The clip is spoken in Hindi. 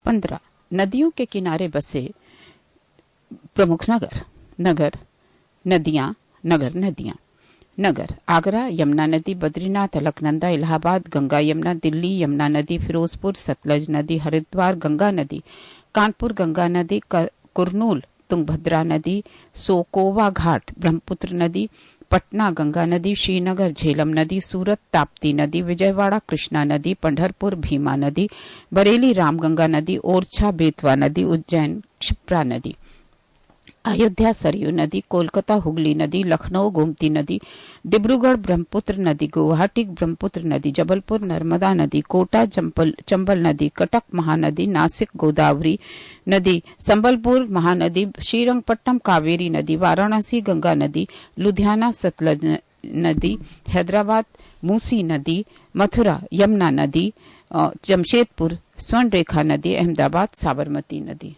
15 नदियों के किनारे बसे प्रमुख नगर नदियां। नगर आगरा यमुना नदी, बद्रीनाथ अलकनंदा इलाहाबाद गंगा यमुना, दिल्ली यमुना नदी, फिरोजपुर सतलज नदी, हरिद्वार गंगा नदी, कानपुर गंगा नदी, कुरनूल तुंगभद्रा नदी, सोकोवा घाट ब्रह्मपुत्र नदी, पटना गंगा नदी, श्रीनगर झेलम नदी, सूरत ताप्ती नदी, विजयवाड़ा कृष्णा नदी, पंढरपुर भीमा नदी, बरेली रामगंगा नदी, ओरछा बेतवा नदी, उज्जैन क्षिप्रा नदी, अयोध्या सरयू नदी, कोलकाता हुगली नदी, लखनऊ गोमती नदी, डिब्रूगढ़ ब्रह्मपुत्र नदी, गुवाहाटी ब्रह्मपुत्र नदी, जबलपुर नर्मदा नदी, कोटा चंबल नदी, कटक महानदी, नासिक गोदावरी नदी, संबलपुर महानदी, श्रीरंगपट्टनम कावेरी नदी, वाराणसी गंगा नदी, लुधियाना सतलज नदी, हैदराबाद मूसी नदी, मथुरा यमुना नदी, जमशेदपुर स्वर्णरेखा नदी, अहमदाबाद साबरमती नदी।